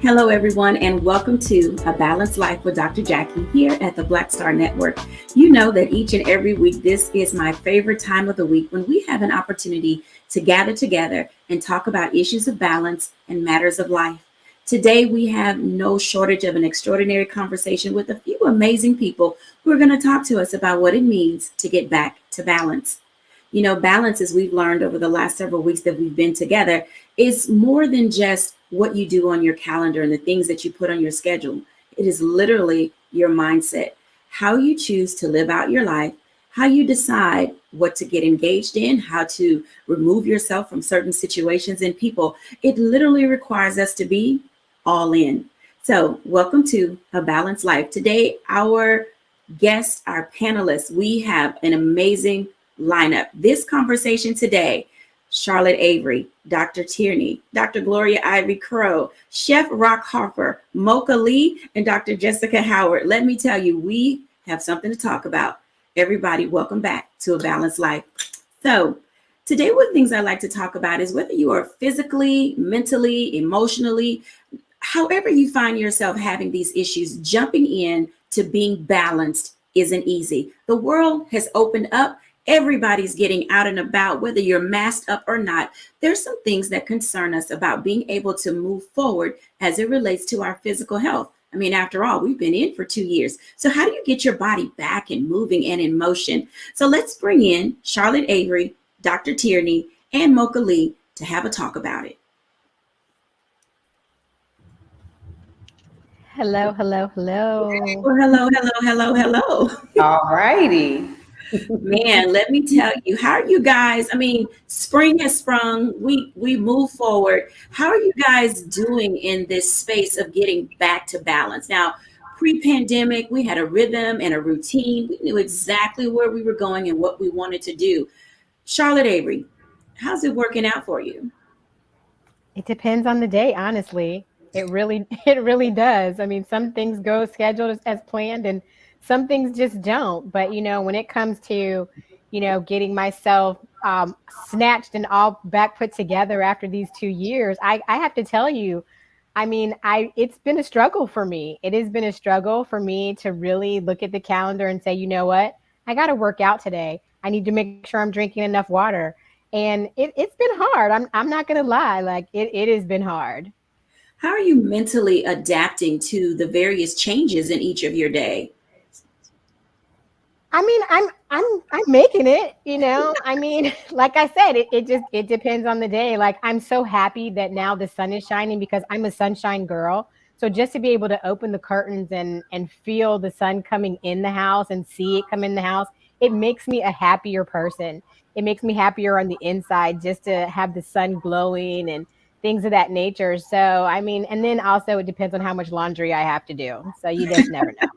Hello, everyone, and welcome to A Balanced Life with Dr. Jacquie here at the Black Star Network. You know that each and every week, this is my favorite time of the week when we have an opportunity to gather together and talk about issues of balance and matters of life. Today, we have no shortage of an extraordinary conversation with a few amazing people who are going to talk to us about what it means to get back to balance. You know, balance, as we've learned over the last several weeks that we've been together, is more than just what you do on your calendar and the things that you put on your schedule. It is literally your mindset, how you choose to live out your life, how you decide what to get engaged in, how to remove yourself from certain situations and people. It literally requires us to be all in. So, welcome to A Balanced Life. Today, our guests, our panelists, we have an amazing lineup. This conversation today, Charlotte Avery, Dr. Tierney, Dr. Gloria Ivy Crow, Chef Rock Harper, Mocha Lee, and Dr. Jessica Howard. Let me tell you, we have something to talk about. Everybody, welcome back to A Balanced Life. So today, one of the things I like to talk about is whether you are physically, mentally, emotionally, however you find yourself having these issues, jumping in to being balanced isn't easy. The world has opened up. Everybody's getting out and about, whether you're masked up or not. There's some things that concern us about being able to move forward as it relates to our physical health. I mean, after all, we've been in for 2 years. So how do you get your body back and moving and in motion? So let's bring in Charlotte Avery, Dr. Tierney, and Mocha Lee to have a talk about it. Hello, hello, hello. Well, hello. All righty. Man, let me tell you, how are you guys? I mean, spring has sprung. We move forward. How are you guys doing in this space of getting back to balance? Now, pre-pandemic, we had a rhythm and a routine. We knew exactly where we were going and what we wanted to do. Charlotte Avery, how's it working out for you? It depends on the day, honestly. It really does. I mean, some things go scheduled as planned and some things just don't. But when it comes to, getting myself snatched and all back put together after these 2 years, I have to tell you, I mean, it's been a struggle for me. It has been a struggle for me to really look at the calendar and say, you know what? I got to work out today. I need to make sure I'm drinking enough water. And it's been hard. I'm not going to lie. Like it has been hard. How are you mentally adapting to the various changes in each of your day? I mean, I'm making it. I mean, like I said, it depends on the day. Like I'm so happy that now the sun is shining because I'm a sunshine girl. So just to be able to open the curtains and feel the sun coming in the house and see it come in the house, it makes me a happier person. It makes me happier on the inside just to have the sun glowing and things of that nature. So, I mean, and then also it depends on how much laundry I have to do. So you just never know.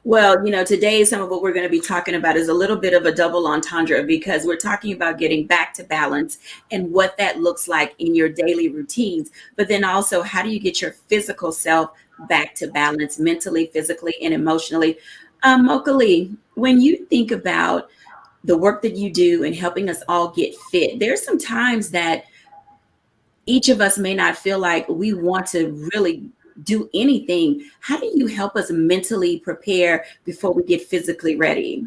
Well, today some of what we're going to be talking about is a little bit of a double entendre because we're talking about getting back to balance and what that looks like in your daily routines. But then also, how do you get your physical self back to balance mentally, physically, and emotionally? Mocha Lee, when you think about the work that you do and helping us all get fit, there's some times that each of us may not feel like we want to really do anything. How do you help us mentally prepare before we get physically ready?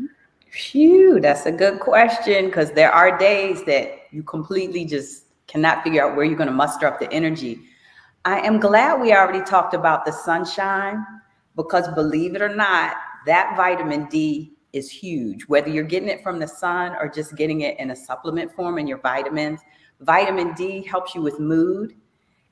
Phew, that's a good question because there are days that you completely just cannot figure out where you're going to muster up the energy. I am glad we already talked about the sunshine because believe it or not, that vitamin D is huge. Whether you're getting it from the sun or just getting it in a supplement form in your vitamins, vitamin D helps you with mood.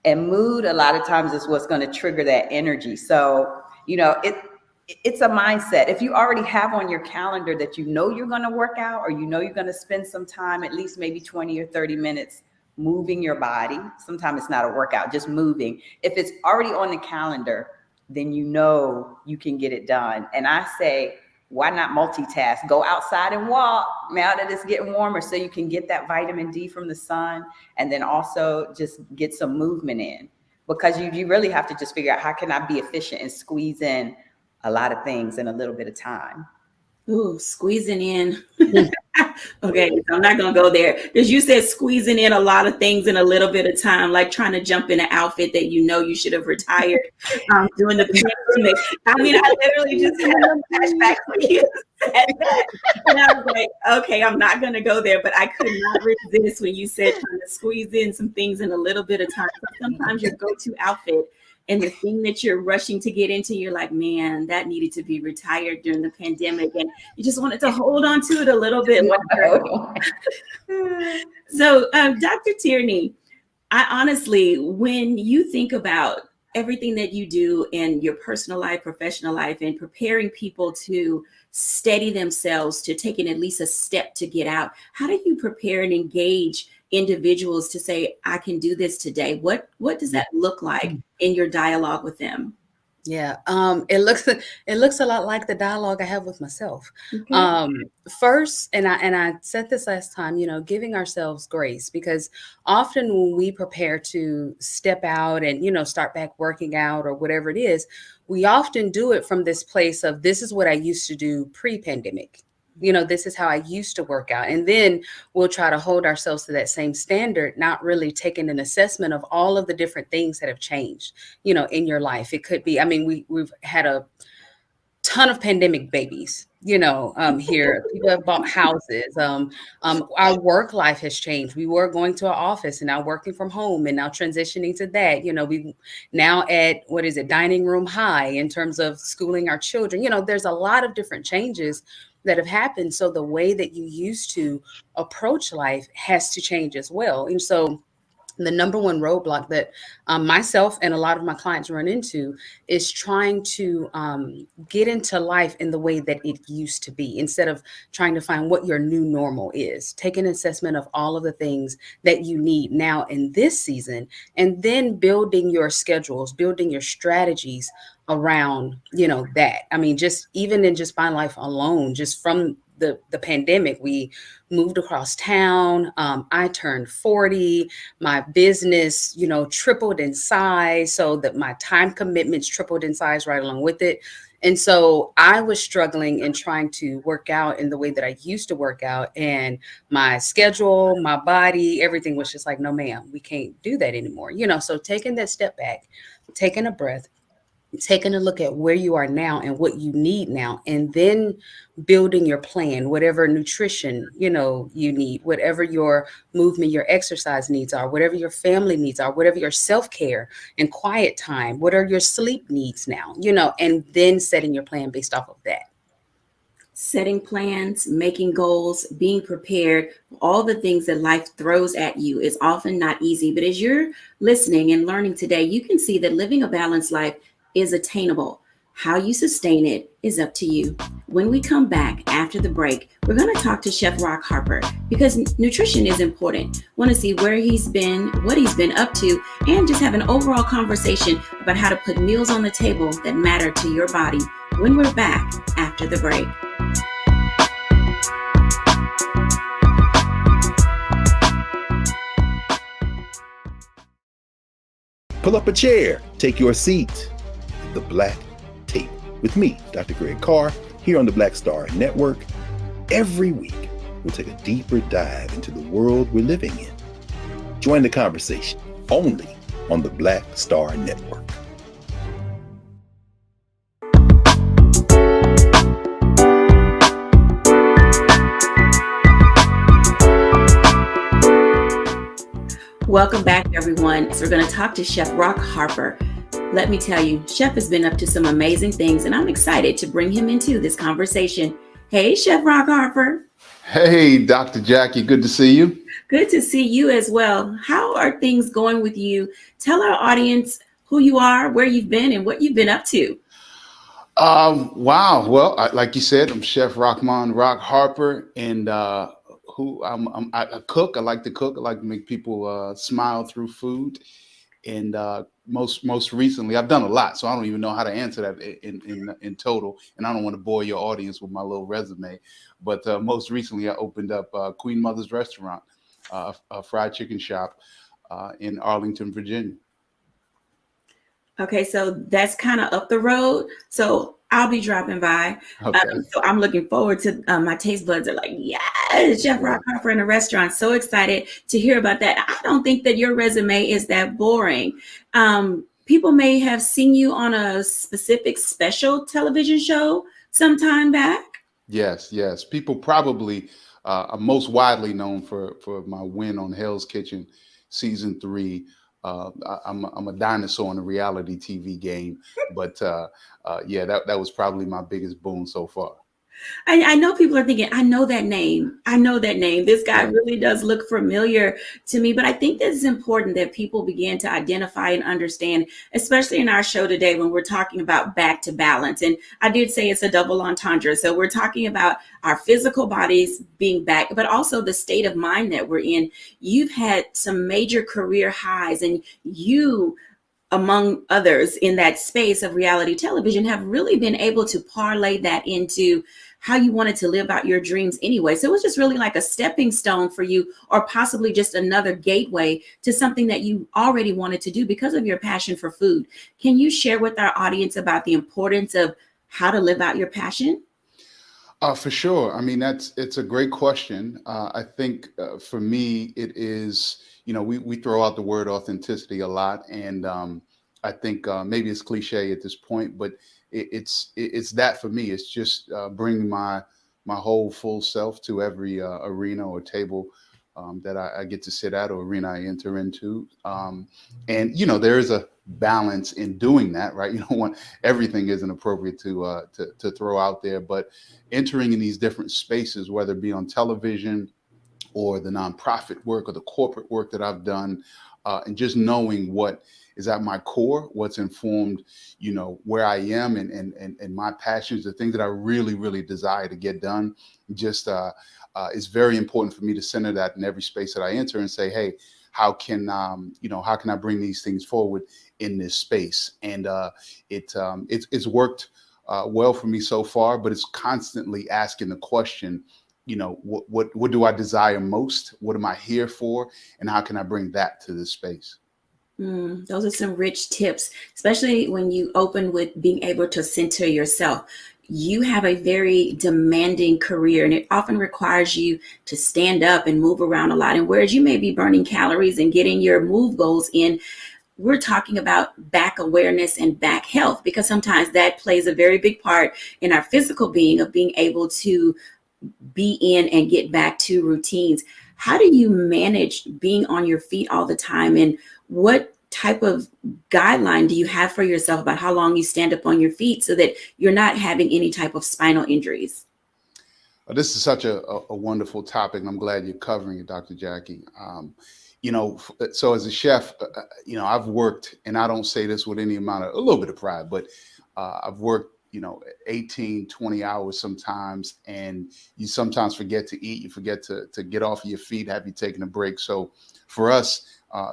And mood, a lot of times, is what's going to trigger that energy. So, it's a mindset. If you already have on your calendar that you're going to work out or you're going to spend some time, at least maybe 20 or 30 minutes moving your body. Sometimes it's not a workout, just moving. If it's already on the calendar, then you can get it done. And I say, why not multitask? Go outside and walk now that it's getting warmer so you can get that vitamin D from the sun and then also just get some movement in because you really have to just figure out how can I be efficient and squeeze in a lot of things in a little bit of time. Ooh, squeezing in. Okay, so I'm not gonna go there because you said squeezing in a lot of things in a little bit of time, like trying to jump in an outfit that you know you should have retired during the pandemic. I mean, I literally just had a flashback when you said that, and I was like, okay, I'm not gonna go there, but I could not resist when you said trying to squeeze in some things in a little bit of time. So sometimes your go-to outfit and the thing that you're rushing to get into, you're like, man, that needed to be retired during the pandemic, and you just wanted to hold on to it a little bit longer. So, Dr. Tierney, I honestly, when you think about everything that you do in your personal life, professional life, and preparing people to steady themselves to taking at least a step to get out, how do you prepare and engage individuals to say, I can do this today? What does that look like in your dialogue with them? Yeah, it looks a lot like the dialogue I have with myself. Okay. First, and I said this last time, giving ourselves grace, because often when we prepare to step out and start back working out or whatever it is, we often do it from this place of, this is what I used to do pre-pandemic. This is how I used to work out. And then we'll try to hold ourselves to that same standard, not really taking an assessment of all of the different things that have changed, in your life. It could be, I mean, we've had a ton of pandemic babies, here. People have bought houses. Our work life has changed. We were going to our office and now working from home and now transitioning to that. We now at, what is it, dining room high in terms of schooling our children. There's a lot of different changes that have happened. So the way that you used to approach life has to change as well. And so the number one roadblock that myself and a lot of my clients run into is trying to get into life in the way that it used to be, instead of trying to find what your new normal is. Take an assessment of all of the things that you need now in this season, and then building your schedules, building your strategies around, that. I mean, just even in just my life alone, just from the pandemic, we moved across town. I turned 40. My business, tripled in size, so that my time commitments tripled in size right along with it. And so I was struggling and trying to work out in the way that I used to work out, and my schedule, my body, everything was just like, no, ma'am, we can't do that anymore. So taking that step back, taking a breath, taking a look at where you are now and what you need now, and then building your plan, whatever nutrition, you need, whatever your movement, your exercise needs are, whatever your family needs are, whatever your self-care and quiet time, what are your sleep needs now, and then setting your plan based off of that. Setting plans, making goals, being prepared, all the things that life throws at you is often not easy. But as you're listening and learning today, you can see that living a balanced life is attainable. How you sustain it is up to you. When we come back after the break, we're going to talk to Chef Rock Harper, because nutrition is important. Want to see where he's been, what he's been up to, and just have an overall conversation about how to put meals on the table that matter to your body when we're back after the break. Pull up a chair, take your seat. The Black Tape with me, Dr. Greg Carr, here on the Black Star Network. Every week, we'll take a deeper dive into the world we're living in. Join the conversation only on the Black Star Network. Welcome back, everyone. So we're going to talk to Chef Rock Harper. Let me tell you, Chef has been up to some amazing things, and I'm excited to bring him into this conversation. Hey, Chef Rock Harper. Hey, Dr. Jackie, good to see you. Good to see you as well. How are things going with you? Tell our audience who you are, where you've been, and what you've been up to. Wow. Well, like you said, I'm Chef Rockman Rock Harper, and I cook. I like to cook. I like to make people smile through food. And most recently, I've done a lot, so I don't even know how to answer that in total. And I don't want to bore your audience with my little resume. But most recently, I opened up Queen Mother's Restaurant, a fried chicken shop in Arlington, Virginia. Okay, so that's kind of up the road. So I'll be dropping by. Okay. So I'm looking forward to my taste buds are like, yes, Chef Rock Harper in a restaurant. So excited to hear about that. I don't think that your resume is that boring. People may have seen you on a specific special television show sometime back. Yes. People probably are most widely known for my win on Hell's Kitchen season 3. I'm a dinosaur in a reality TV game, but yeah, that was probably my biggest boon so far. I know people are thinking, I know that name. I know that name. This guy Yeah. really does look familiar to me. But I think that it's important that people begin to identify and understand, especially in our show today when we're talking about back to balance. And I did say it's a double entendre. So we're talking about our physical bodies being back, but also the state of mind that we're in. You've had some major career highs, and you, among others in that space of reality television, have really been able to parlay that into how you wanted to live out your dreams anyway. So it was just really like a stepping stone for you, or possibly just another gateway to something that you already wanted to do because of your passion for food. Can you share with our audience about the importance of how to live out your passion? For sure. I mean, it's a great question. I think for me, it is, we throw out the word authenticity a lot. And I think maybe it's cliche at this point, but it's that for me. It's just bringing my whole full self to every arena or table that I get to sit at, or arena I enter into. And, there is a balance in doing that, right? You don't want everything isn't appropriate to throw out there, but entering in these different spaces, whether it be on television or the nonprofit work or the corporate work that I've done, and just knowing what is at my core, what's informed, where I am and my passions, the things that I really, really desire to get done. Just it's very important for me to center that in every space that I enter and say, hey, how can I bring these things forward in this space? And it's worked well for me so far, but it's constantly asking the question, what do I desire most? What am I here for? And how can I bring that to this space? Those are some rich tips, especially when you open with being able to center yourself. You have a very demanding career, and it often requires you to stand up and move around a lot. And whereas you may be burning calories and getting your move goals in, we're talking about back awareness and back health, because sometimes that plays a very big part in our physical being, of being able to be in and get back to routines. How do you manage being on your feet all the time? And what type of guideline do you have for yourself about how long you stand up on your feet so that you're not having any type of spinal injuries? This is such a wonderful topic, and I'm glad you're covering it, Dr. Jackie. So as a chef, I've worked, and I don't say this with any amount of, a little bit of pride, but I've worked, 18, 20 hours sometimes, and you sometimes forget to eat, you forget to get off of your feet, have you taken a break. So for us,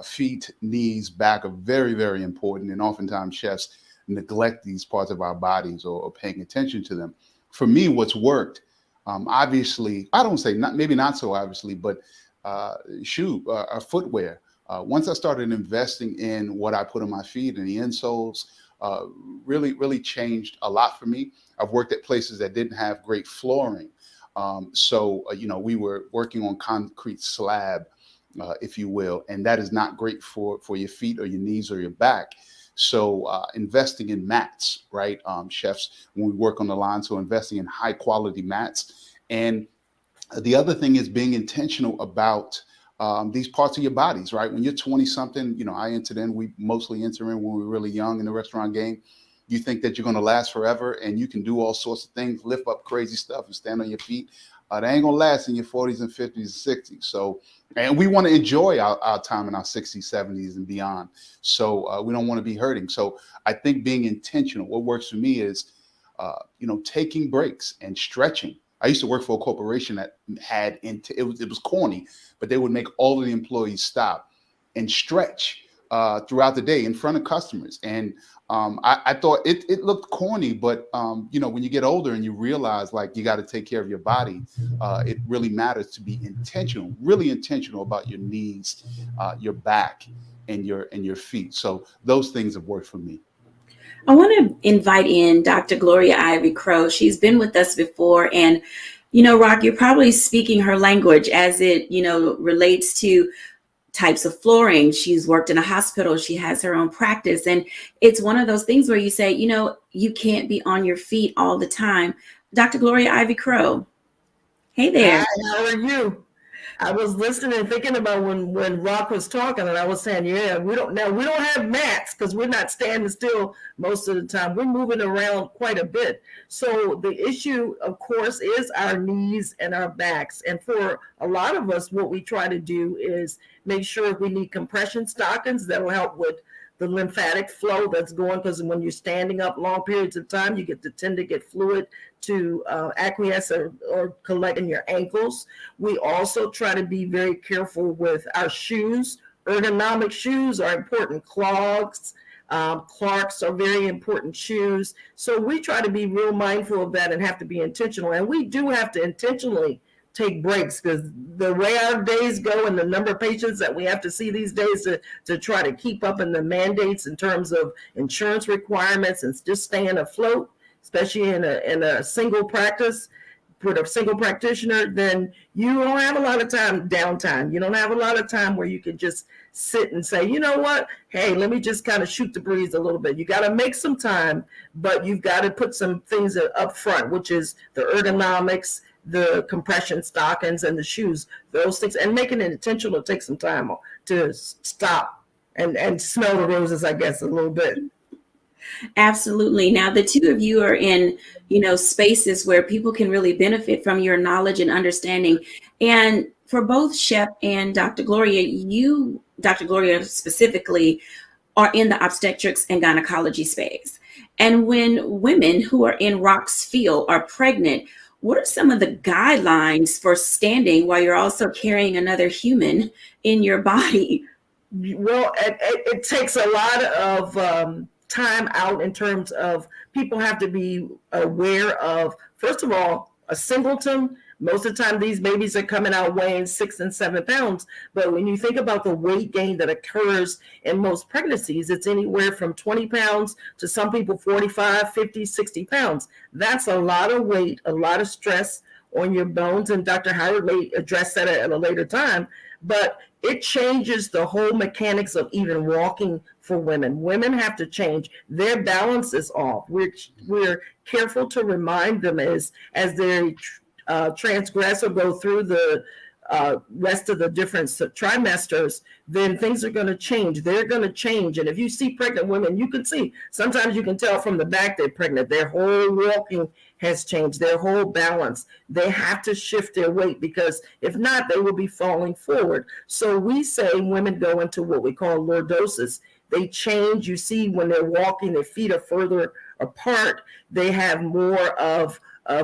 feet, knees, back are very, very important. And oftentimes chefs neglect these parts of our bodies or paying attention to them. For me, what's worked, obviously, I don't say maybe not so obviously, but footwear. Once I started investing in what I put on my feet and the insoles, really, really changed a lot for me. I've worked at places that didn't have great flooring. So we were working on concrete slab, if you will, and that is not great for your feet or your knees or your back. So investing in mats, right? Chefs, when we work on the line, so investing in high quality mats. And the other thing is being intentional about these parts of your bodies, right? When you're 20 something, I entered in, we mostly enter in when we were really young in the restaurant game. You think that you're going to last forever and you can do all sorts of things, lift up crazy stuff and stand on your feet. They ain't going to last in your 40s and 50s and 60s. So, and we want to enjoy our time in our 60s, 70s and beyond. So we don't want to be hurting. So I think being intentional, what works for me is, taking breaks and stretching. I used to work for a corporation that had, it was corny, but they would make all of the employees stop and stretch throughout the day in front of customers. And I thought it looked corny, but when you get older and you realize like you got to take care of your body, it really matters to be intentional, really intentional about your knees, your back, and your feet. So those things have worked for me. I want to invite in Dr. Gloria Ivy Crow. She's been with us before, and Rock, you're probably speaking her language as it, relates to types of flooring. She's worked in a hospital. She has her own practice. And it's one of those things where you say, you can't be on your feet all the time. Dr. Gloria Ivy Crow. Hey there. Hi, how are you? I was listening and thinking about when Rock was talking, and I was saying, yeah, we don't have mats because we're not standing still most of the time. We're moving around quite a bit. So the issue, of course, is our knees and our backs. And for a lot of us, what we try to do is make sure we need compression stockings that'll help with the lymphatic flow that's going, because when you're standing up long periods of time, you tend to get fluid to acquiesce or collect in your ankles. We also try to be very careful with our shoes. Ergonomic shoes are important. Clogs, Clarks are very important shoes. So we try to be real mindful of that and have to be intentional. And we do have to intentionally take breaks, because the way our days go and the number of patients that we have to see these days to try to keep up in the mandates in terms of insurance requirements and just staying afloat, especially in a single practice with a single practitioner, then you don't have a lot of downtime. You don't have a lot of time where you can just sit and say, you know what, hey, let me just kind of shoot the breeze a little bit. You got to make some time, but you've got to put some things up front, which is the ergonomics, the compression stockings, and the shoes, those things, and making it intentional to take some time to stop and smell the roses, I guess, a little bit. Absolutely. Now, the two of you are in, spaces where people can really benefit from your knowledge and understanding. And for both Shep and Dr. Gloria, you, Dr. Gloria specifically, are in the obstetrics and gynecology space. And when women who are in Rock's field are pregnant, what are some of the guidelines for standing while you're also carrying another human in your body? Well, it takes a lot of time out in terms of people have to be aware of, first of all, a singleton. Most of the time, these babies are coming out weighing 6 and 7 pounds. But when you think about the weight gain that occurs in most pregnancies, it's anywhere from 20 pounds to some people 45, 50, 60 pounds. That's a lot of weight, a lot of stress on your bones. And Dr. Howard may address that at a later time. But it changes the whole mechanics of even walking for women. Women have to change. Their balance is off. We're careful to remind them as they transgress or go through the rest of the different trimesters, then things are going to change. They're going to change. And if you see pregnant women, you can see, sometimes you can tell from the back they're pregnant. Their whole walking has changed, their whole balance. They have to shift their weight, because if not, they will be falling forward. So we say women go into what we call lordosis. They change. You see when they're walking, their feet are further apart. They have more of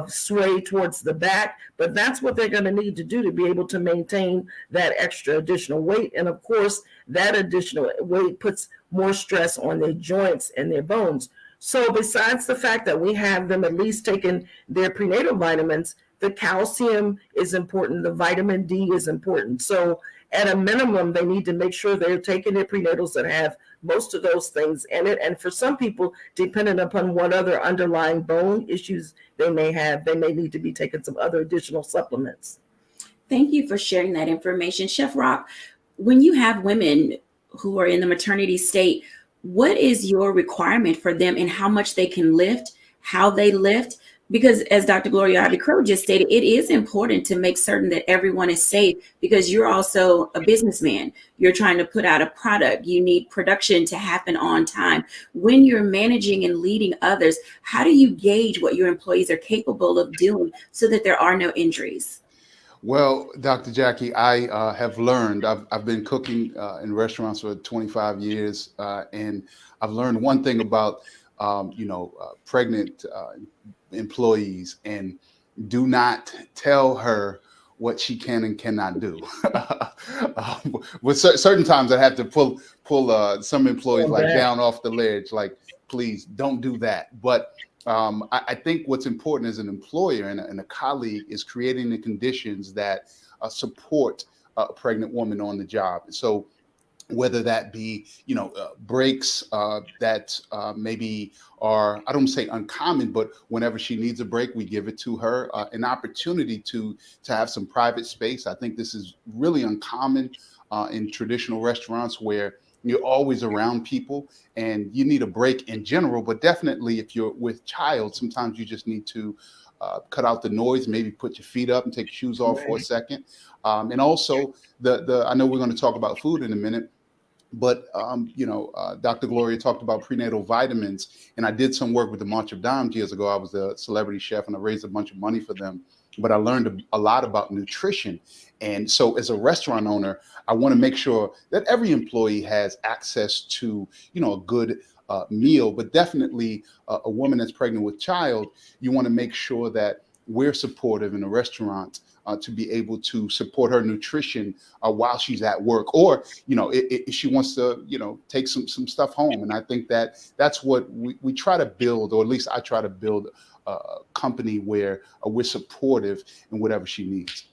sway towards the back, but that's what they're going to need to do to be able to maintain that extra additional weight. And of course, that additional weight puts more stress on their joints and their bones. So besides the fact that we have them at least taking their prenatal vitamins, the calcium is important, the vitamin D is important. So at a minimum, they need to make sure they're taking their prenatals that have most of those things in it. And for some people, depending upon what other underlying bone issues they may have, they may need to be taking some other additional supplements. Thank you for sharing that information. Chef Rock, when you have women who are in the maternity state, what is your requirement for them and how much they can lift, how they lift? Because as Dr. Gloria Ivy Crow just stated, it is important to make certain that everyone is safe, because you're also a businessman. You're trying to put out a product. You need production to happen on time. When you're managing and leading others, how do you gauge what your employees are capable of doing so that there are no injuries? Well, Dr. Jackie, I have learned, I've been cooking in restaurants for 25 years, and I've learned one thing about, pregnant employees, and do not tell her what she can and cannot do. With certain times I have to pull some employees down off the ledge, like, please don't do that. But I think what's important as an employer and a colleague is creating the conditions that support a pregnant woman on the job. So whether that be, breaks that maybe are, I don't say uncommon, but whenever she needs a break, we give it to her, an opportunity to have some private space. I think this is really uncommon in traditional restaurants where you're always around people and you need a break in general, but definitely if you're with child, sometimes you just need to cut out the noise, maybe put your feet up and take your shoes off for a Right. second. And also the I know we're going to talk about food in a minute, but Dr. Gloria talked about prenatal vitamins, and I did some work with the March of Dimes years ago. I was a celebrity chef, and I raised a bunch of money for them. But I learned a lot about nutrition, and so as a restaurant owner, I want to make sure that every employee has access to a good meal. But definitely, a woman that's pregnant with child, you want to make sure that we're supportive in a restaurant to be able to support her nutrition while she's at work, or if she wants to take some stuff home. And I think that that's what we try to build, or at least I try to build a company where we're supportive in whatever she needs.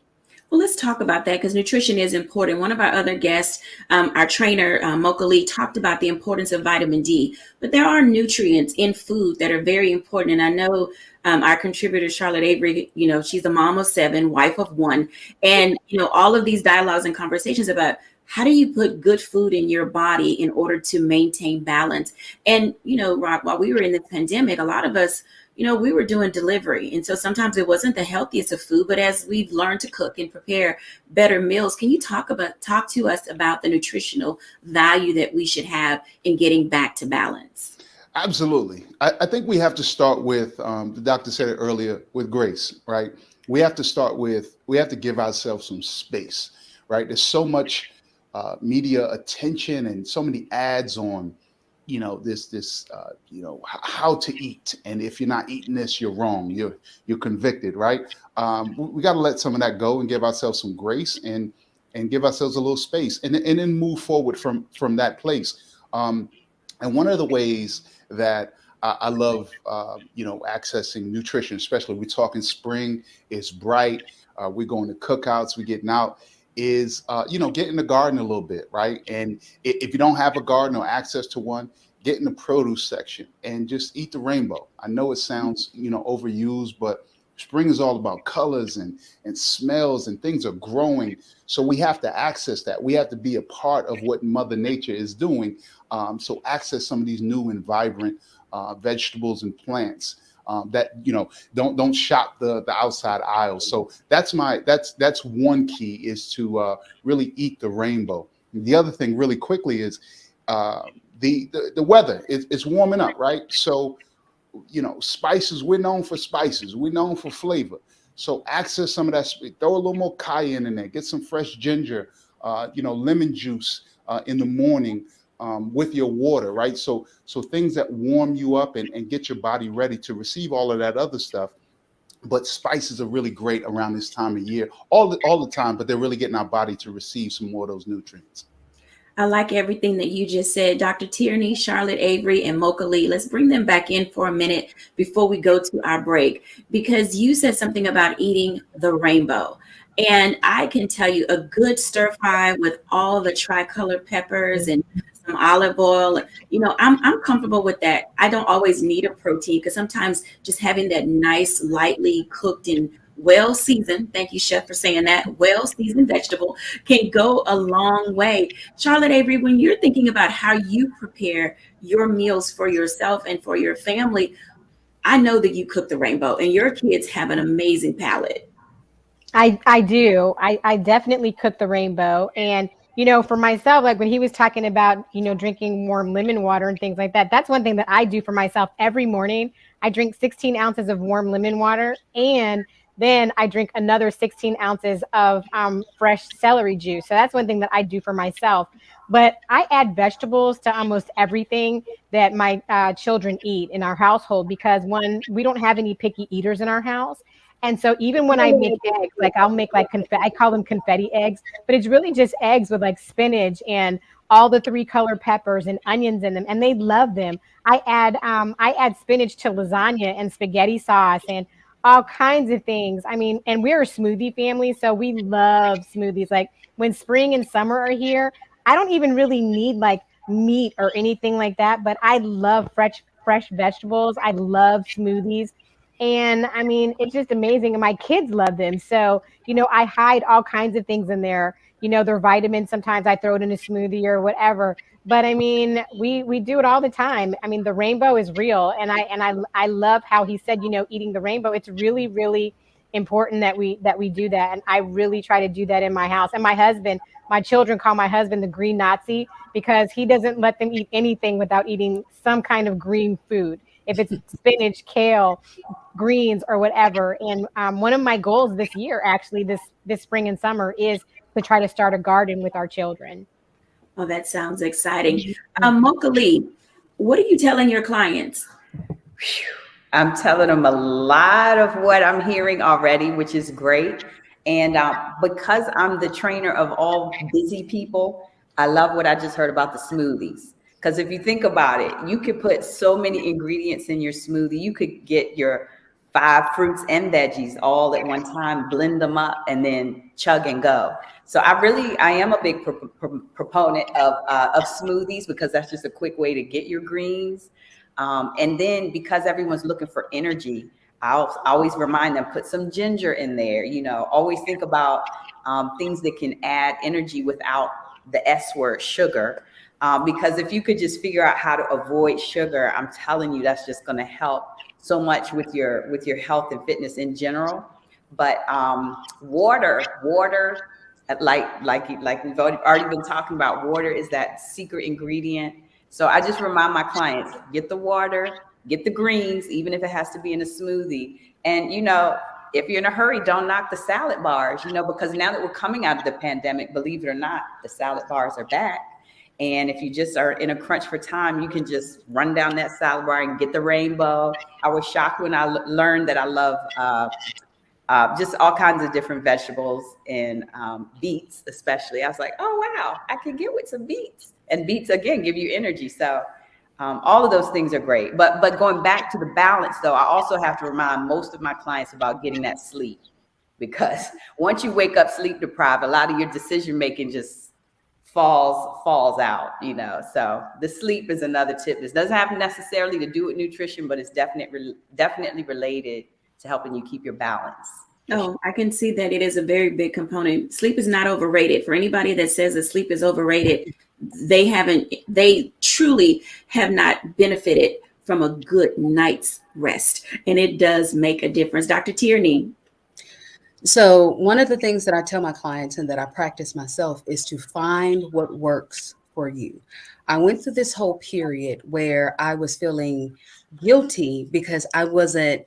Well, let's talk about that because nutrition is important. One of our other guests, our trainer, Mocha Lee, talked about the importance of vitamin D. But there are nutrients in food that are very important. And I know our contributor, Charlotte Avery, she's a mom of 7, wife of 1. And, all of these dialogues and conversations about how do you put good food in your body in order to maintain balance? And, Rock, while we were in the pandemic, a lot of us, we were doing delivery. And so sometimes it wasn't the healthiest of food, but as we've learned to cook and prepare better meals, can you talk to us about the nutritional value that we should have in getting back to balance? Absolutely. I think we have to start with, the doctor said it earlier, with grace, right? We have to give ourselves some space, right? There's so much media attention and so many ads on, how to eat. And if you're not eating this, you're wrong. You're convicted, right? We got to let some of that go and give ourselves some grace and give ourselves a little space and then move forward from that place. And one of the ways that I love, accessing nutrition, especially we're talking spring, it's bright, we're going to cookouts, we're getting out, is, get in the garden a little bit, right? And if you don't have a garden or access to one, get in the produce section and just eat the rainbow. I know it sounds, overused, but spring is all about colors and smells, and things are growing. So we have to access that. We have to be a part of what Mother Nature is doing. So access some of these new and vibrant vegetables and plants that don't shop the outside aisles. So that's one key, is to really eat the rainbow. The other thing, really quickly, is the weather. It's warming up, right? So spices. We're known for spices. We're known for flavor. So access some of that. Throw a little more cayenne in there. Get some fresh ginger. Lemon juice in the morning. With your water, right? So things that warm you up and get your body ready to receive all of that other stuff. But spices are really great around this time of year, all the time, but they're really getting our body to receive some more of those nutrients. I like everything that you just said, Dr. Tierney, Charlotte Avery, and Mocha Lee. Let's bring them back in for a minute before we go to our break, because you said something about eating the rainbow. And I can tell you, a good stir fry with all the tricolor peppers and some olive oil, I'm comfortable with that. I don't always need a protein, because sometimes just having that nice, lightly cooked and well seasoned, thank you, chef, for saying that, well seasoned vegetable can go a long way. Charlotte Avery, when you're thinking about how you prepare your meals for yourself and for your family, I know that you cook the rainbow and your kids have an amazing palate. I do. I definitely cook the rainbow. And, for myself, like when he was talking about, drinking warm lemon water and things like that, that's one thing that I do for myself every morning. I drink 16 ounces of warm lemon water, and then I drink another 16 ounces of fresh celery juice. So that's one thing that I do for myself. But I add vegetables to almost everything that my children eat in our household, because one, we don't have any picky eaters in our house. And so even when I make eggs, like I'll make like I call them confetti eggs, but it's really just eggs with like spinach and all the 3-color peppers and onions in them, and they love them. I add spinach to lasagna and spaghetti sauce and all kinds of things. I mean, and we're a smoothie family, so we love smoothies. Like when spring and summer are here, I don't even really need like meat or anything like that, but I love fresh vegetables. I love smoothies. And I mean, it's just amazing. And my kids love them. So, I hide all kinds of things in there. Their vitamins, sometimes I throw it in a smoothie or whatever. But I mean, we do it all the time. I mean, the rainbow is real. And I love how he said, eating the rainbow. It's really, really important that we do that. And I really try to do that in my house. And my children call my husband the green Nazi because he doesn't let them eat anything without eating some kind of green food. If it's spinach, kale, greens, or whatever. And one of my goals this year, actually, this spring and summer, is to try to start a garden with our children. Oh, that sounds exciting. Mocha Lee, what are you telling your clients? I'm telling them a lot of what I'm hearing already, which is great. And because I'm the trainer of all busy people, I love what I just heard about the smoothies. Because if you think about it, you could put so many ingredients in your smoothie. You could get your 5 fruits and veggies all at one time, blend them up, and then chug and go. So I am a big proponent of smoothies, because that's just a quick way to get your greens. And then because everyone's looking for energy, I'll always remind them, put some ginger in there. Always think about things that can add energy without the S word, sugar. Because if you could just figure out how to avoid sugar, I'm telling you, that's just going to help so much with your health and fitness in general. But water, like we've already been talking about, water is that secret ingredient. So I just remind my clients, get the water, get the greens, even if it has to be in a smoothie. And, if you're in a hurry, don't knock the salad bars, because now that we're coming out of the pandemic, believe it or not, the salad bars are back. And if you just are in a crunch for time, you can just run down that salad bar and get the rainbow. I was shocked when I learned that I love just all kinds of different vegetables and beets, especially. I was like, oh, wow, I can get with some beets. And beets, again, give you energy. So all of those things are great. But going back to the balance, though, I also have to remind most of my clients about getting that sleep. Because once you wake up sleep deprived, a lot of your decision making just falls out, So the sleep is another tip. This doesn't have necessarily to do with nutrition, but it's definitely related to helping you keep your balance. Oh, I can see that it is a very big component. Sleep is not overrated. For anybody that says that sleep is overrated, they truly have not benefited from a good night's rest. And it does make a difference. Dr. Tierney. So one of the things that I tell my clients and that I practice myself is to find what works for you. I went through this whole period where I was feeling guilty because I wasn't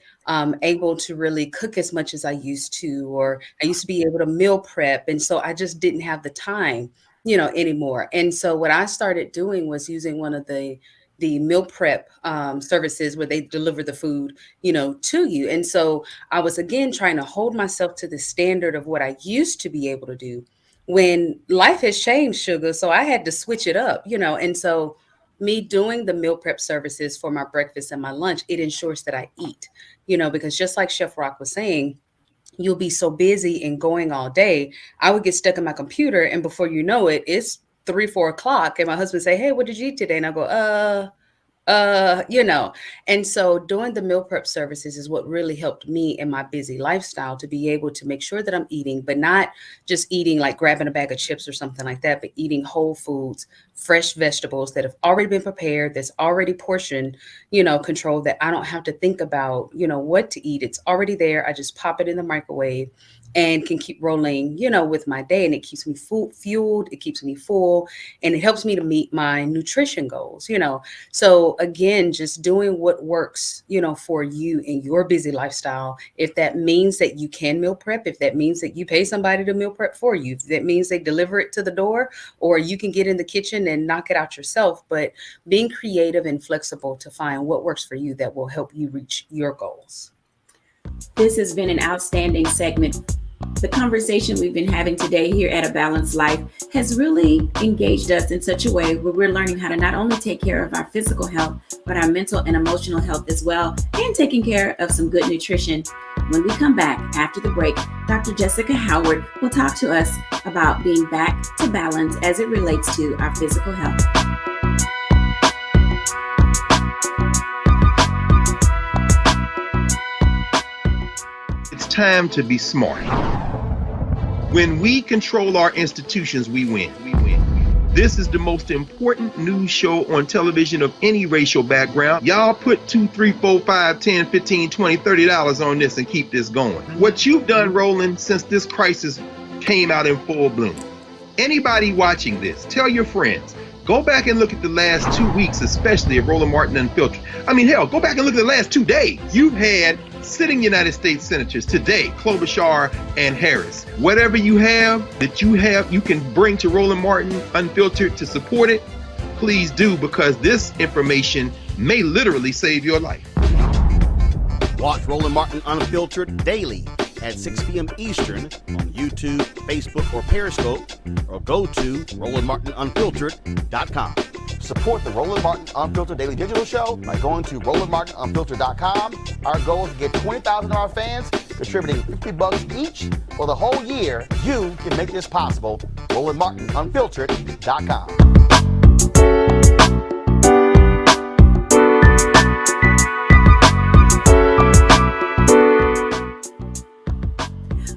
able to really cook as much as I used to, or I used to be able to meal prep. And so I just didn't have the time, anymore. And so what I started doing was using one of the meal prep services where they deliver the food, to you. And so I was, again, trying to hold myself to the standard of what I used to be able to do when life has changed, sugar. So I had to switch it up, and so me doing the meal prep services for my breakfast and my lunch, it ensures that I eat, because just like Chef Rock was saying, you'll be so busy and going all day. I would get stuck in my computer, and before you know it, it's 3-4 o'clock, and my husband say, hey, what did you eat today? And I go, and so doing the meal prep services is what really helped me in my busy lifestyle to be able to make sure that I'm eating, but not just eating like grabbing a bag of chips or something like that, but eating whole foods, fresh vegetables that have already been prepared, that's already portion, controlled, that I don't have to think about, what to eat. It's already there. I just pop it in the microwave and can keep rolling, with my day. And it keeps me fueled, it keeps me full, and it helps me to meet my nutrition goals, So again, just doing what works, for you in your busy lifestyle. If that means that you can meal prep, if that means that you pay somebody to meal prep for you, if that means they deliver it to the door, or you can get in the kitchen and knock it out yourself, but being creative and flexible to find what works for you that will help you reach your goals. This has been an outstanding segment The conversation we've been having today here at A Balanced Life has really engaged us in such a way where we're learning how to not only take care of our physical health, but our mental and emotional health as well, and taking care of some good nutrition. When we come back after the break, Dr. Jessica Howard will talk to us about being back to balance as it relates to our physical health. It's time to be smart. When we control our institutions, we win. This is the most important news show on television of any racial background. Y'all put $2, $3, $4, $5, $10, $15, $20, $30 on this and keep this going. What you've done, Roland, since this crisis came out in full bloom. Anybody watching this, tell your friends. Go back and look at the last 2 weeks, especially of Roland Martin Unfiltered. I mean, hell, go back and look at the last 2 days. You've had sitting United States senators today, Klobuchar and Harris. Whatever you have that you can bring to Roland Martin Unfiltered to support it, please do, because this information may literally save your life. Watch Roland Martin Unfiltered daily at 6 p.m. Eastern on YouTube, Facebook, or Periscope, or go to RolandMartinUnfiltered.com. Support the Roland Martin Unfiltered Daily Digital Show by going to RolandMartinUnfiltered.com. Our goal is to get 20,000 of our fans contributing $50 each for the whole year. You can make this possible. RolandMartinUnfiltered.com.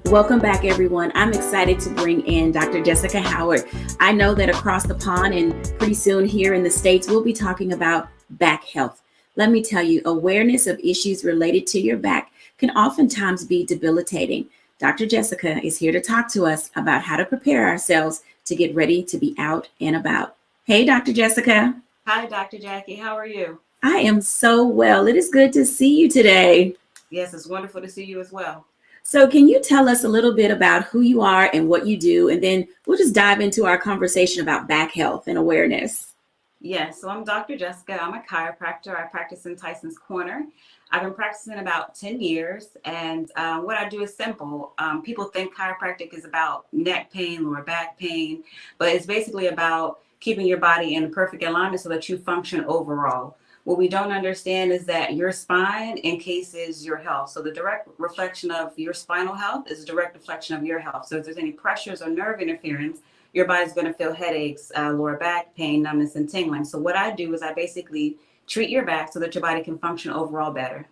Welcome back, everyone. I'm excited to bring in Dr. Jessica Howard. I know that across the pond and pretty soon here in the States, we'll be talking about back health. Let me tell you, awareness of issues related to your back can oftentimes be debilitating. Dr. Jessica is here to talk to us about how to prepare ourselves to get ready to be out and about. Hey, Dr. Jessica. Hi, Dr. Jackie. How are you? I am so well. It is good to see you today. Yes, it's wonderful to see you as well. So can you tell us a little bit about who you are and what you do? And then we'll just dive into our conversation about back health and awareness. Yes, so I'm Dr. Jessica. I'm a chiropractor. I practice in Tyson's Corner. I've been practicing about 10 years. And what I do is simple. People think chiropractic is about neck pain or back pain, but it's basically about keeping your body in perfect alignment so that you function overall. What we don't understand is that your spine encases your health. So the direct reflection of your spinal health is a direct reflection of your health. So if there's any pressures or nerve interference, your body's going to feel headaches, lower back pain, numbness, and tingling. So what I do is I basically treat your back so that your body can function overall better.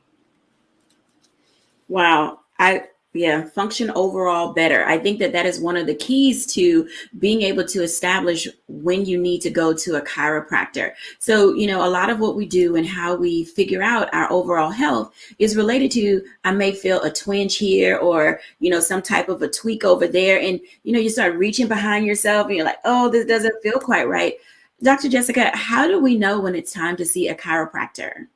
Wow. Function overall better. I think that is one of the keys to being able to establish when you need to go to a chiropractor. So, a lot of what we do and how we figure out our overall health is related to, I may feel a twinge here or, some type of a tweak over there. And, you start reaching behind yourself and you're like, oh, this doesn't feel quite right. Dr. Jessica, how do we know when it's time to see a chiropractor?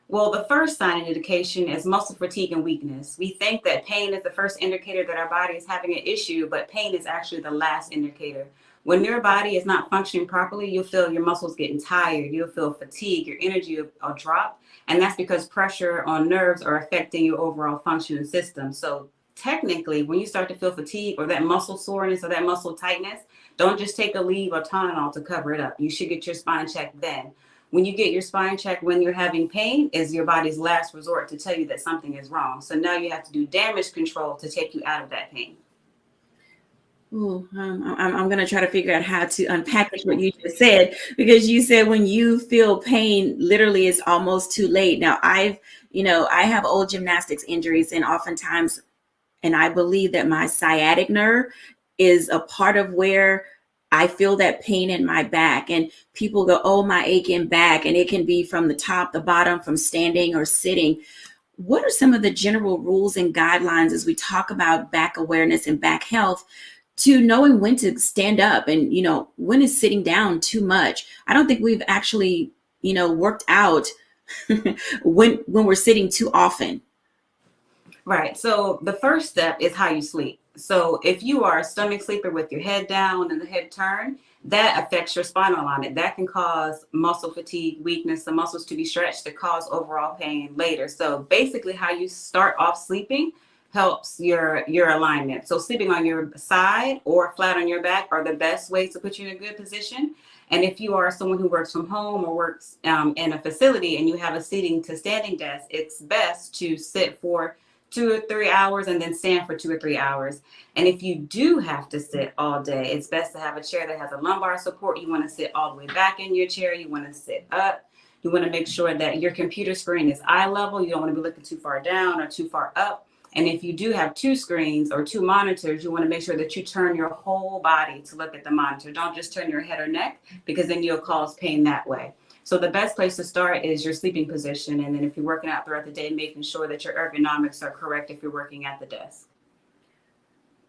Well, the first sign and indication is muscle fatigue and weakness. We think that pain is the first indicator that our body is having an issue, but pain is actually the last indicator. When your body is not functioning properly, you'll feel your muscles getting tired. You'll feel fatigue, your energy will drop. And that's because pressure on nerves are affecting your overall functioning system. So technically, when you start to feel fatigue or that muscle soreness or that muscle tightness, don't just take Aleve or Tylenol to cover it up. You should get your spine checked then. When you get your spine checked when you're having pain is your body's last resort to tell you that something is wrong. So now you have to do damage control to take you out of that pain. Ooh, I'm going to try to figure out how to unpack what you just said, because you said when you feel pain, literally it's almost too late. Now I have old gymnastics injuries, and oftentimes, and I believe that my sciatic nerve is a part of where I feel that pain in my back, and people go, oh, my aching back. And it can be from the top, the bottom, from standing or sitting. What are some of the general rules and guidelines as we talk about back awareness and back health to knowing when to stand up and, when is sitting down too much? I don't think we've actually, worked out when we're sitting too often. Right. So the first step is how you sleep. So if you are a stomach sleeper with your head down and the head turned, that affects your spinal alignment. That can cause muscle fatigue, weakness, the muscles to be stretched to cause overall pain later. So basically how you start off sleeping helps your alignment. So sleeping on your side or flat on your back are the best ways to put you in a good position. And if you are someone who works from home or works in a facility and you have a seating to standing desk, it's best to sit for 2 or 3 hours and then stand for 2 or 3 hours. And if you do have to sit all day, it's best to have a chair that has a lumbar support. You want to sit all the way back in your chair. You want to sit up. You want to make sure that your computer screen is eye level. You don't want to be looking too far down or too far up. And if you do have 2 screens or 2 monitors, you want to make sure that you turn your whole body to look at the monitor. Don't just turn your head or neck, because then you'll cause pain that way. So the best place to start is your sleeping position. And then if you're working out throughout the day, making sure that your ergonomics are correct if you're working at the desk.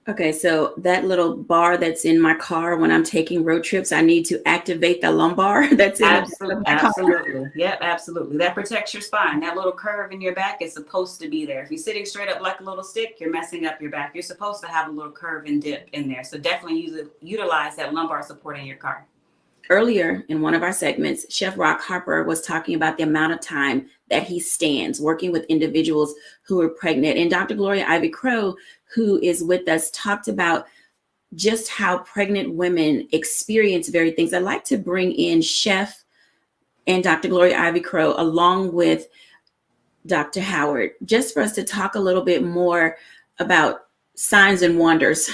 Okay, so that little bar that's in my car when I'm taking road trips, I need to activate the lumbar that's in Absolutely, the car. absolutely. Yep, absolutely. That protects your spine. That little curve in your back is supposed to be there. If you're sitting straight up like a little stick, you're messing up your back. You're supposed to have a little curve and dip in there. So definitely utilize that lumbar support in your car. Earlier in one of our segments, Chef Rock Harper was talking about the amount of time that he stands working with individuals who are pregnant. And Dr. Gloria Ivy-Crowe, who is with us, talked about just how pregnant women experience varied things. I'd like to bring in Chef and Dr. Gloria Ivy-Crowe along with Dr. Howard, just for us to talk a little bit more about signs and wonders.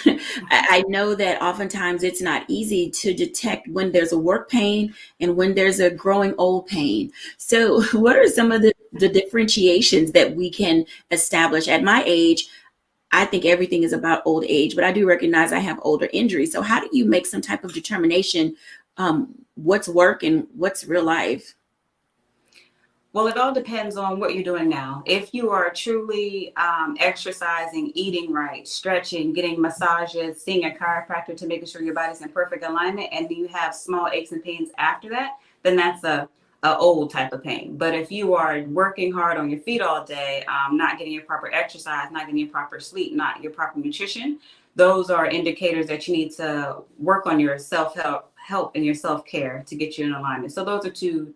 I know that oftentimes it's not easy to detect when there's a work pain and when there's a growing old pain. So what are some of the differentiations that we can establish? At my age, I think everything is about old age, but I do recognize I have older injuries. So how do you make some type of determination what's work and what's real life? Well, it all depends on what you're doing now. If you are truly exercising, eating right, stretching, getting massages, seeing a chiropractor to making sure your body's in perfect alignment, and you have small aches and pains after that, then that's a old type of pain. But if you are working hard on your feet all day, not getting your proper exercise, not getting your proper sleep, not your proper nutrition, those are indicators that you need to work on your self-help and your self-care to get you in alignment. So those are 2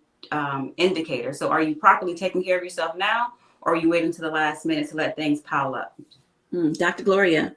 indicators. So are you properly taking care of yourself now, or are you waiting to the last minute to let things pile up? Dr. Gloria.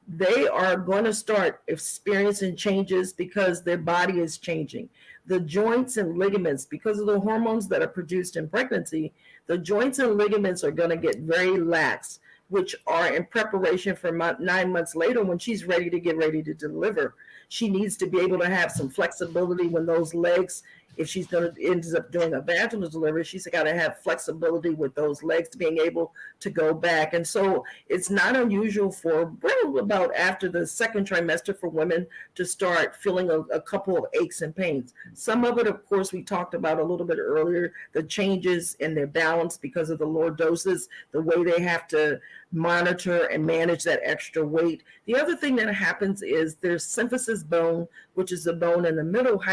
They are going to start experiencing changes because their body is changing. The joints and ligaments, because of the hormones that are produced in pregnancy, the joints and ligaments are going to get very lax, which are in preparation for 9 months later when she's ready to deliver. She needs to be able to have some flexibility when those legs, if she's going to ends up doing a vaginal delivery, she's got to have flexibility with those legs to being able to go back. And so it's not unusual for about after the 2nd trimester for women to start feeling a couple of aches and pains. Some of it, of course, we talked about a little bit earlier, the changes in their balance because of the lower doses, the way they have to monitor and manage that extra weight. The other thing that happens is their symphysis bone, which is the bone in the middle,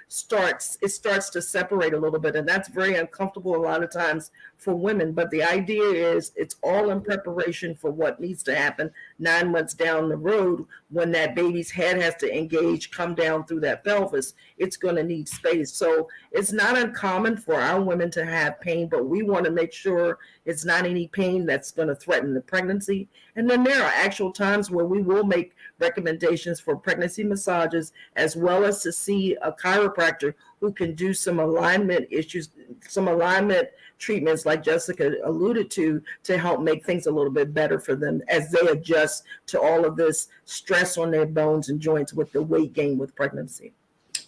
starts to separate a little bit, and that's very uncomfortable a lot of times for women. But the idea is it's all in preparation for what needs to happen 9 months down the road when that baby's head has to engage, come down through that pelvis. It's going to need space. So it's not uncommon for our women to have pain, but we want to make sure it's not any pain that's going to threaten the pregnancy. And then there are actual times where we will make recommendations for pregnancy massages, as well as to see a chiropractor who can do some alignment issues, some alignment treatments like Jessica alluded to help make things a little bit better for them as they adjust to all of this stress on their bones and joints with the weight gain with pregnancy.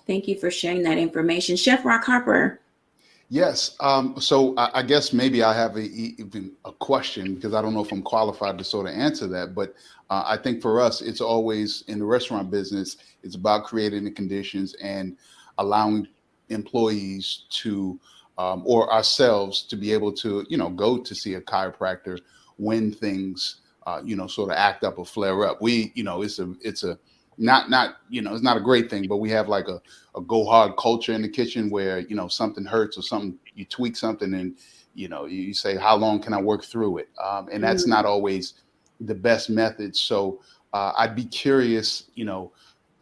Thank you for sharing that information. Chef Rock Harper. Yes. So I guess maybe I have even a question, because I don't know if I'm qualified to sort of answer that. But I think for us, it's always in the restaurant business, it's about creating the conditions and allowing employees to or ourselves to be able to, go to see a chiropractor when things, sort of act up or flare up. It's not a great thing, but we have like a go hard culture in the kitchen where, something hurts or something, you tweak something and, you say, how long can I work through it? And that's not always the best method. So I'd be curious,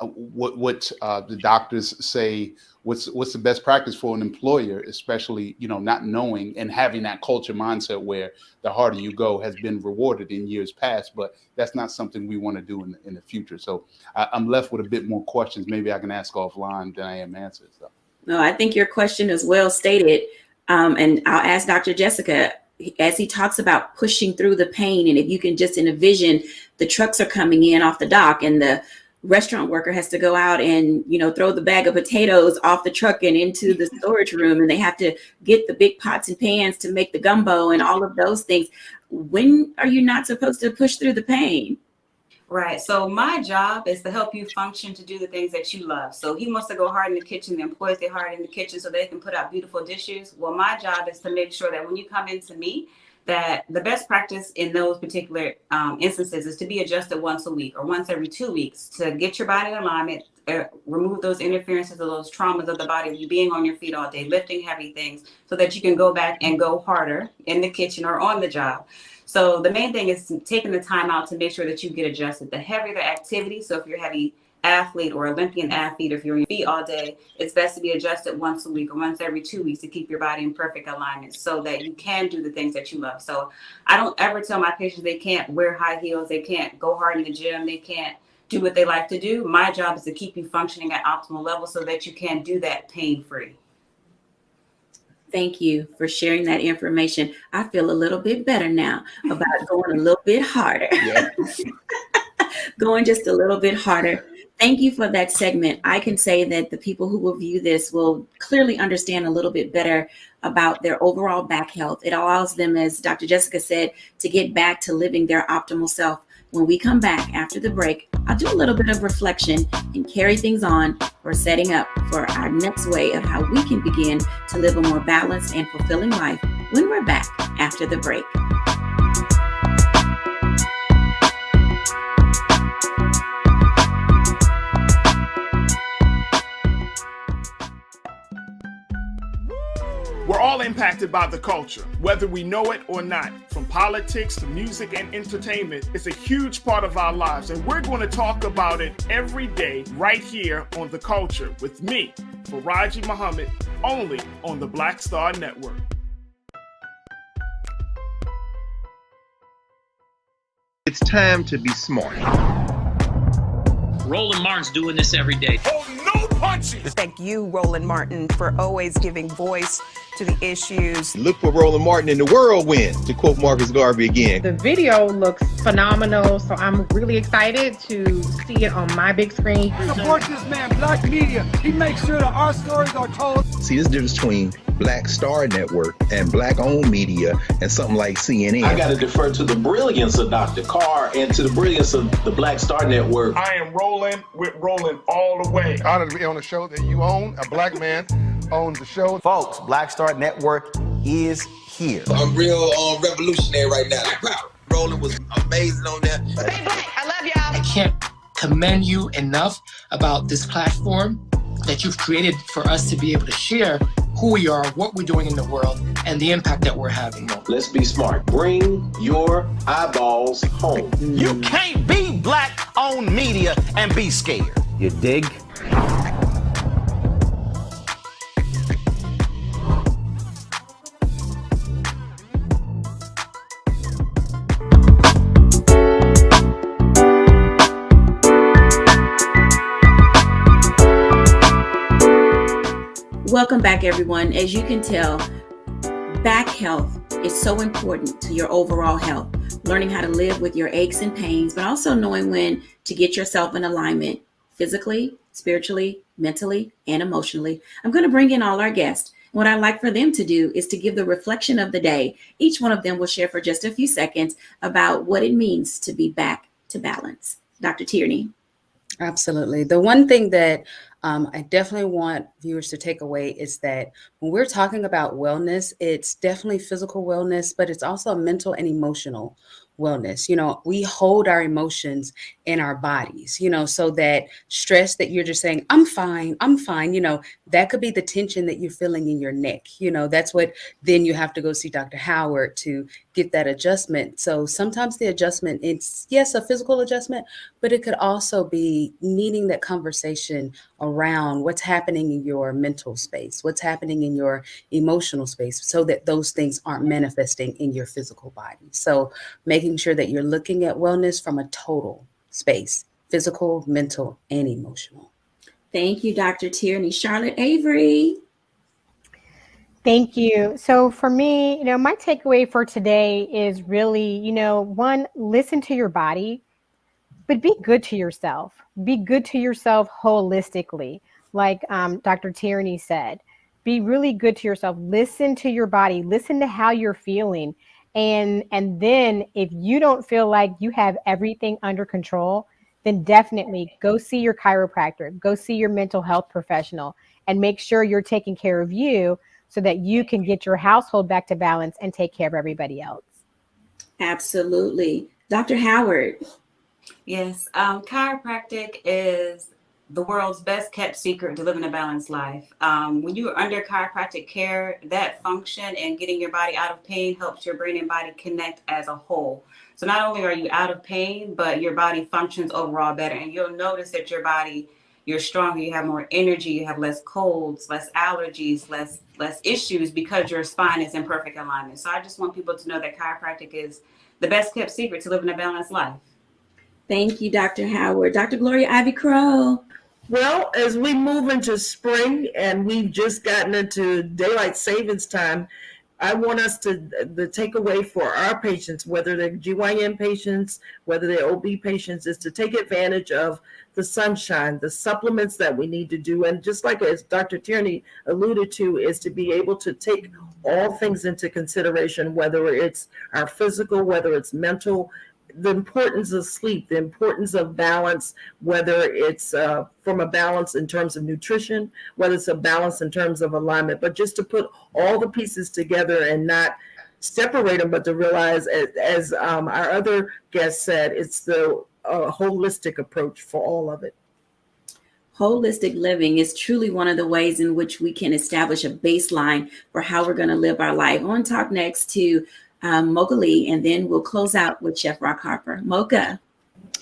what the doctors say. What's the best practice for an employer, especially, not knowing and having that culture mindset where the harder you go has been rewarded in years past, but that's not something we want to do in the future. So I'm left with a bit more questions. Maybe I can ask offline than I am answers. So. No, I think your question is well stated. And I'll ask Dr. Jessica, as he talks about pushing through the pain, and if you can just envision the trucks are coming in off the dock and the restaurant worker has to go out and, throw the bag of potatoes off the truck and into the storage room, and they have to get the big pots and pans to make the gumbo and all of those things. When are you not supposed to push through the pain? Right. So my job is to help you function to do the things that you love. So he wants to go hard in the kitchen. The employees get hard in the kitchen so they can put out beautiful dishes. Well, my job is to make sure that when you come into me, that the best practice in those particular instances is to be adjusted once a week or once every 2 weeks to get your body in alignment, remove those interferences or those traumas of the body of you being on your feet all day, lifting heavy things, so that you can go back and go harder in the kitchen or on the job. So the main thing is taking the time out to make sure that you get adjusted. The heavier the activity, so if you're a heavy athlete or Olympian athlete, if you're on your feet all day, it's best to be adjusted once a week or once every 2 weeks to keep your body in perfect alignment so that you can do the things that you love. So I don't ever tell my patients they can't wear high heels, they can't go hard in the gym, they can't do what they like to do. My job is to keep you functioning at optimal levels so that you can do that pain-free. Thank you for sharing that information. I feel a little bit better now about going a little bit harder. Yeah. Going just a little bit harder. Thank you for that segment. I can say that the people who will view this will clearly understand a little bit better about their overall back health. It allows them, as Dr. Jessica said, to get back to living their optimal self. When we come back after the break, I'll do a little bit of reflection and carry things on for setting up for our next way of how we can begin to live a more balanced and fulfilling life when we're back after the break. We're all impacted by the culture, whether we know it or not. From politics to music and entertainment, it's a huge part of our lives, and we're going to talk about it every day right here on The Culture with me, Faraji Muhammad, only on the Black Star Network. It's time to be smart. Roland Martin's doing this every day. Oh, no punching! Thank you, Roland Martin, for always giving voice to the issues. Look for Roland Martin in the whirlwind, to quote Marcus Garvey again. The video looks phenomenal, so I'm really excited to see it on my big screen. Support this man, Black Media. He makes sure that our stories are told. See, there's a difference between Black Star Network and Black-owned media and something like CNN. I got to defer to the brilliance of Dr. Carr and to the brilliance of the Black Star Network. I am rolling with Roland all the way. Honored to be on a show that you own. A black man owns the show. Folks, Black Star Network is here. I'm real revolutionary right now. Roland was amazing on there. Hey, Black, I love y'all. I can't commend you enough about this platform that you've created for us to be able to share who we are, what we're doing in the world, and the impact that we're having. Let's be smart. Bring your eyeballs home. You can't be Black-owned media and be scared. You dig? Welcome back, everyone. As you can tell, back health is so important to your overall health. Learning how to live with your aches and pains, but also knowing when to get yourself in alignment physically, spiritually, mentally, and emotionally. I'm going to bring in all our guests. What I'd like for them to do is to give the reflection of the day. Each one of them will share for just a few seconds about what it means to be back to balance. Dr. Tierney. Absolutely. The one thing that I definitely want viewers to take away is that when we're talking about wellness, it's definitely physical wellness, but it's also mental and emotional wellness. We hold our emotions in our bodies, so that stress that you're just saying, I'm fine, that could be the tension that you're feeling in your neck. That's what, then you have to go see Dr. Howard to get that adjustment. So sometimes the adjustment, it's, yes, a physical adjustment, but it could also be needing that conversation around what's happening in your mental space, what's happening in your emotional space, so that those things aren't manifesting in your physical body. So making sure that you're looking at wellness from a total space, physical, mental, and emotional. Thank you, Dr. Tierney. Charlotte Avery. Thank you. So for me, my takeaway for today is really, one, listen to your body, but be good to yourself. Be good to yourself holistically. Like Dr. Tierney said, be really good to yourself. Listen to your body. Listen to how you're feeling. And then if you don't feel like you have everything under control, then definitely go see your chiropractor, go see your mental health professional, and make sure you're taking care of you so that you can get your household back to balance and take care of everybody else. Absolutely. Dr. Howard. Yes, chiropractic is the world's best kept secret to living a balanced life. When you are under chiropractic care, that function and getting your body out of pain helps your brain and body connect as a whole. So not only are you out of pain, but your body functions overall better. And you'll notice that your body, you're stronger, you have more energy, you have less colds, less allergies, less issues, because your spine is in perfect alignment. So I just want people to know that chiropractic is the best kept secret to living a balanced life. Thank you, Dr. Howard. Dr. Gloria Ivy Crow. Well, as we move into spring and we've just gotten into daylight savings time, I want us to, the takeaway for our patients, whether they're GYN patients, whether they're OB patients, is to take advantage of the sunshine, the supplements that we need to do. And just like as Dr. Tierney alluded to, is to be able to take all things into consideration, whether it's our physical, whether it's mental, the importance of sleep, the importance of balance, whether it's from a balance in terms of nutrition, whether it's a balance in terms of alignment, but just to put all the pieces together and not separate them, but to realize, as our other guest said, it's the holistic approach for all of it. Holistic living is truly one of the ways in which we can establish a baseline for how we're going to live our life. I want to talk next to Mocha Lee, and then we'll close out with Chef Rock Harper. Mocha.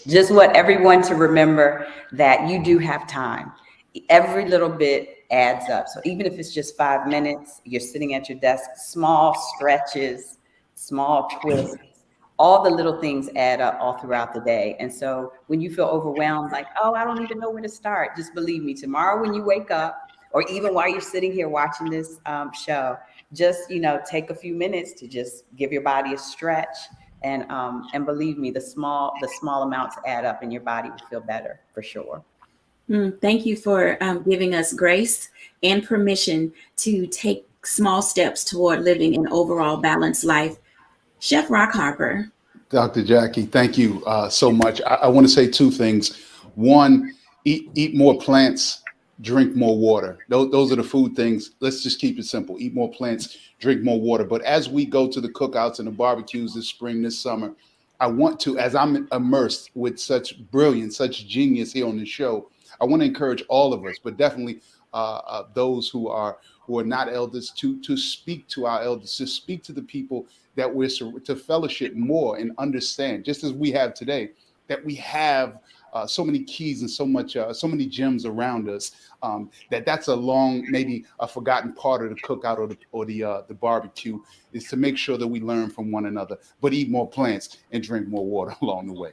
Just want everyone to remember that you do have time. Every little bit adds up. So even if it's just 5 minutes, you're sitting at your desk, small stretches, small twists, all the little things add up all throughout the day. And so when you feel overwhelmed, like, oh, I don't even know where to start, just believe me, tomorrow when you wake up, or even while you're sitting here watching this show, just, take a few minutes to just give your body a stretch. And believe me, the small amounts add up and your body will feel better for sure. Thank you for giving us grace and permission to take small steps toward living an overall balanced life. Chef Rock Harper. Dr. Jackie, thank you so much. I want to say two things. One, eat more plants, drink more water. Those are the food things. Let's just keep it simple. Eat more plants, drink more water. But as we go to the cookouts and the barbecues this spring, this summer, I want to, as I'm immersed with such brilliance, such genius here on the show, I want to encourage all of us, but definitely those who are not elders, to speak to our elders, to speak to the people that we're to fellowship more and understand, just as we have today, that we have so many keys and so many gems around us, that's a long, maybe a forgotten part of the cookout or the barbecue, is to make sure that we learn from one another, but eat more plants and drink more water along the way.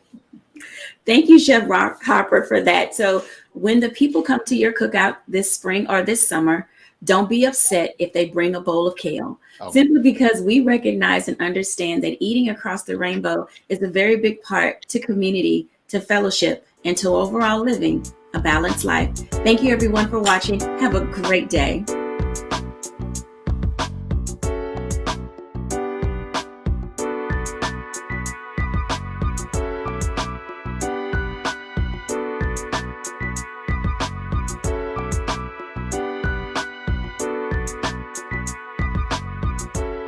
Thank you, Chef Rock Harper, for that. So when the people come to your cookout this spring or this summer, don't be upset if they bring a bowl of kale, simply because we recognize and understand that eating across the rainbow is a very big part to community, to fellowship, and to overall living a balanced life. Thank you, everyone, for watching. Have a great day.